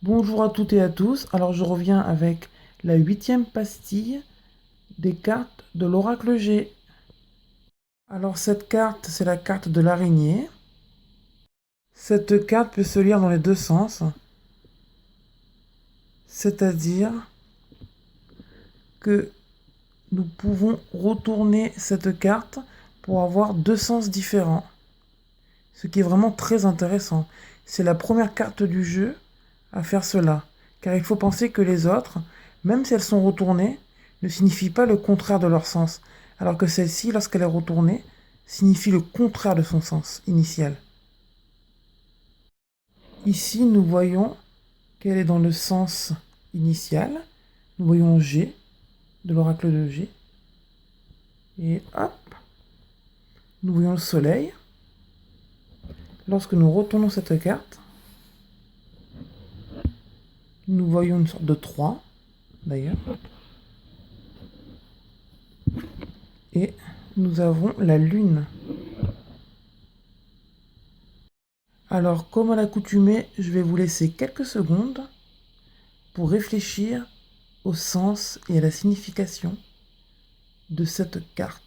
Bonjour à toutes et à tous. Alors je reviens avec la huitième pastille des cartes de l'oracle G. Alors cette carte, c'est la carte de l'araignée. Cette carte peut se lire dans les deux sens, c'est-à-dire que nous pouvons retourner cette carte pour avoir deux sens différents, ce qui est vraiment très intéressant. C'est la première carte du jeu à faire cela, car il faut penser que les autres, même si elles sont retournées, ne signifient pas le contraire de leur sens, alors que celle-ci, lorsqu'elle est retournée, signifie le contraire de son sens initial. Ici, nous voyons qu'elle est dans le sens initial. Nous voyons G, de l'oracle de G. Et hop, nous voyons le soleil. Lorsque nous retournons cette carte, nous voyons une sorte de 3, d'ailleurs. Et nous avons la lune. Alors, comme à l'accoutumée, je vais vous laisser quelques secondes pour réfléchir au sens et à la signification de cette carte.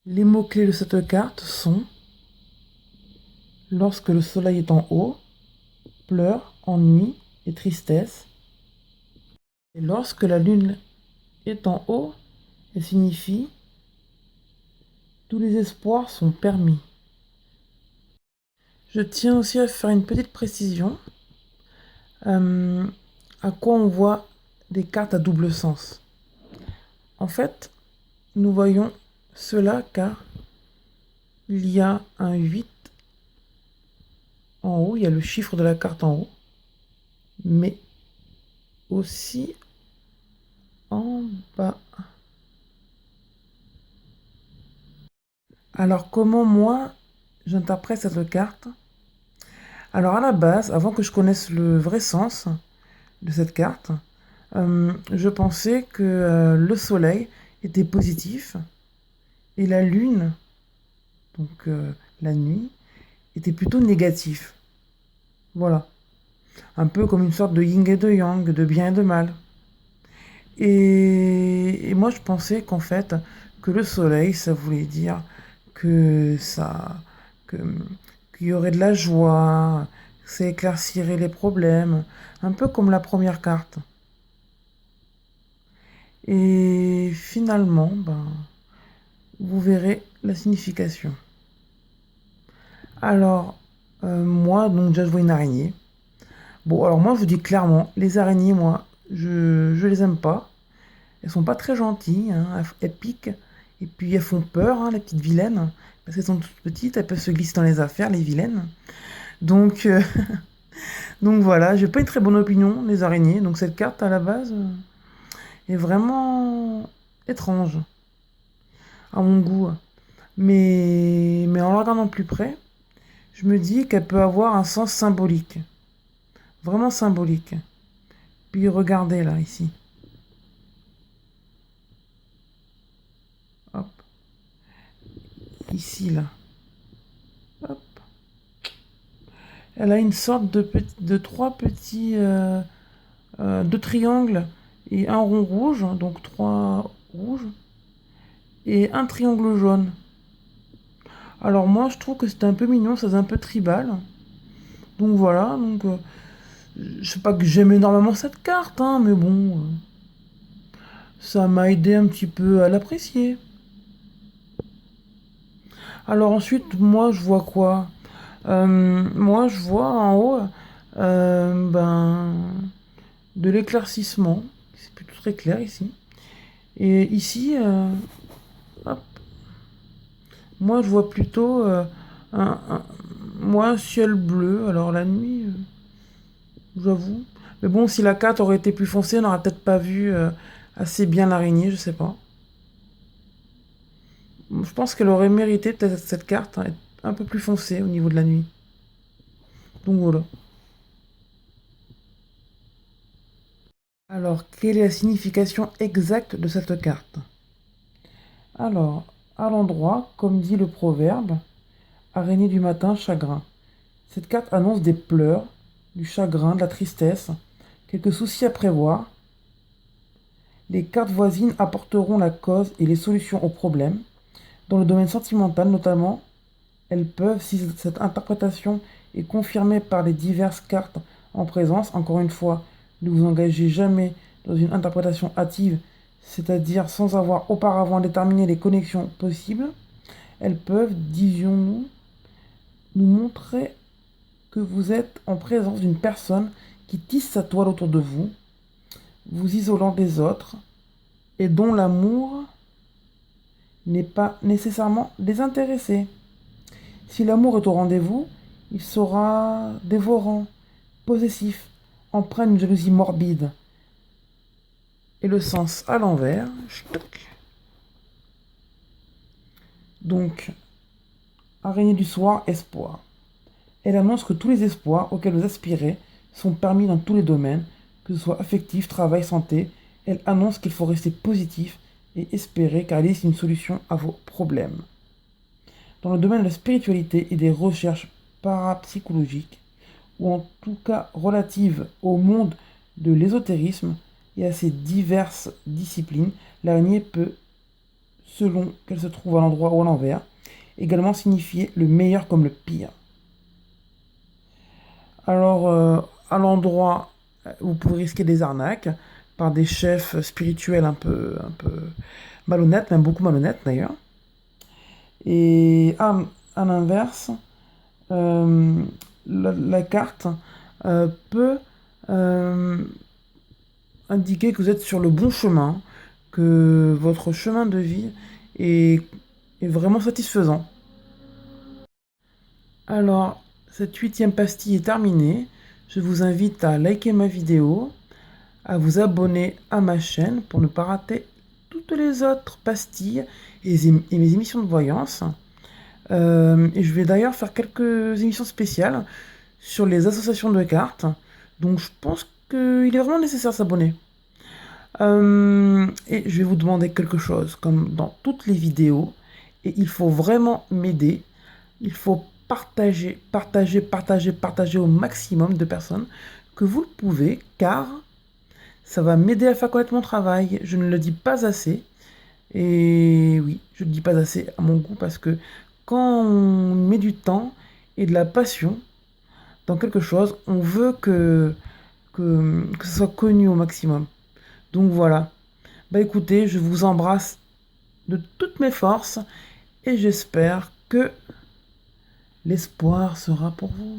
Les mots-clés de cette carte sont: lorsque le soleil est en haut, pleurs, ennui et tristesse. Et lorsque la lune est en haut, elle signifie tous les espoirs sont permis. Je tiens aussi à faire une petite précision. À quoi on voit des cartes à double sens? En fait, nous voyons cela car il y a un 8 en haut, il y a le chiffre de la carte en haut, mais aussi en bas. Alors comment moi j'interprète cette carte? Alors à la base, avant que je connaisse le vrai sens de cette carte, je pensais que le soleil était positif et la lune, donc la nuit, était plutôt négatif. Voilà. Un peu comme une sorte de yin et de yang, de bien et de mal. Et moi, je pensais qu'en fait, que le soleil, ça voulait dire que ça, que, qu'il y aurait de la joie, que ça éclaircirait les problèmes, un peu comme la première carte. Et finalement, ben, vous verrez la signification. Alors, moi, donc déjà, je vois une araignée. Bon, alors moi, je vous dis clairement, les araignées, moi, je les aime pas. Elles sont pas très gentilles, hein, elles piquent, et puis elles font peur, hein, les petites vilaines, parce qu'elles sont toutes petites, elles peuvent se glisser dans les affaires, les vilaines. Donc, donc voilà, j'ai pas une très bonne opinion des araignées, donc cette carte à la base est vraiment étrange à mon goût. Mais en la regardant de plus près, je me dis qu'elle peut avoir un sens symbolique, vraiment symbolique. Puis regardez là, ici, hop, ici là, hop. Elle a une sorte de trois petits deux triangles et un rond rouge, donc trois rouges, et un triangle jaune. Alors moi je trouve que c'était un peu mignon, ça faisait un peu tribal. Donc voilà, donc je sais pas que j'aime énormément cette carte, hein, mais bon, ça m'a aidé un petit peu à l'apprécier. Alors ensuite, moi je vois quoi? Moi je vois en haut ben, de l'éclaircissement. C'est plutôt très clair ici. Et ici, hop, moi je vois plutôt moi, un ciel bleu. Alors la nuit, j'avoue. Mais bon, si la carte aurait été plus foncée, on n'aurait peut-être pas vu assez bien l'araignée, je sais pas. Je pense qu'elle aurait mérité peut-être cette carte, hein, être un peu plus foncée au niveau de la nuit. Donc voilà. Alors, quelle est la signification exacte de cette carte? Alors, à l'endroit, comme dit le proverbe, araignée du matin, chagrin. Cette carte annonce des pleurs, du chagrin, de la tristesse, quelques soucis à prévoir. Les cartes voisines apporteront la cause et les solutions aux problèmes. Dans le domaine sentimental notamment, elles peuvent, si cette interprétation est confirmée par les diverses cartes en présence, encore une fois, ne vous engagez jamais dans une interprétation hâtive, c'est-à-dire sans avoir auparavant déterminé les connexions possibles. Elles peuvent, disions-nous, nous montrer que vous êtes en présence d'une personne qui tisse sa toile autour de vous, vous isolant des autres, et dont l'amour n'est pas nécessairement désintéressé. Si l'amour est au rendez-vous, il sera dévorant, possessif, empreint d'une jalousie morbide. Et le sens à l'envers. Donc, araignée du soir, espoir. Elle annonce que tous les espoirs auxquels vous aspirez sont permis dans tous les domaines, que ce soit affectif, travail, santé. Elle annonce qu'il faut rester positif et espérer car elle est une solution à vos problèmes. Dans le domaine de la spiritualité et des recherches parapsychologiques, ou en tout cas relatives au monde de l'ésotérisme et à ses diverses disciplines, l'araignée peut, selon qu'elle se trouve à l'endroit ou à l'envers, également signifier le meilleur comme le pire. Alors, à l'endroit, vous pouvez risquer des arnaques par des chefs spirituels un peu malhonnêtes, même beaucoup malhonnêtes d'ailleurs. Et à l'inverse, euh, la carte peut euh, indiquer que vous êtes sur le bon chemin, que votre chemin de vie est, est vraiment satisfaisant. Alors, cette huitième pastille est terminée. Je vous invite à liker ma vidéo, à vous abonner à ma chaîne pour ne pas rater toutes les autres pastilles et mes émissions de voyance. Et je vais d'ailleurs faire quelques émissions spéciales sur les associations de cartes. Donc je pense qu'il est vraiment nécessaire de s'abonner. Et je vais vous demander quelque chose, comme dans toutes les vidéos. Et il faut vraiment m'aider. Il faut partager, partager, partager, partager au maximum de personnes que vous le pouvez, car ça va m'aider à faire connaître mon travail. Je ne le dis pas assez. Et oui, je ne le dis pas assez à mon goût parce que quand on met du temps et de la passion dans quelque chose, on veut que ce soit connu au maximum. Donc voilà. Bah écoutez, je vous embrasse de toutes mes forces et j'espère que l'espoir sera pour vous.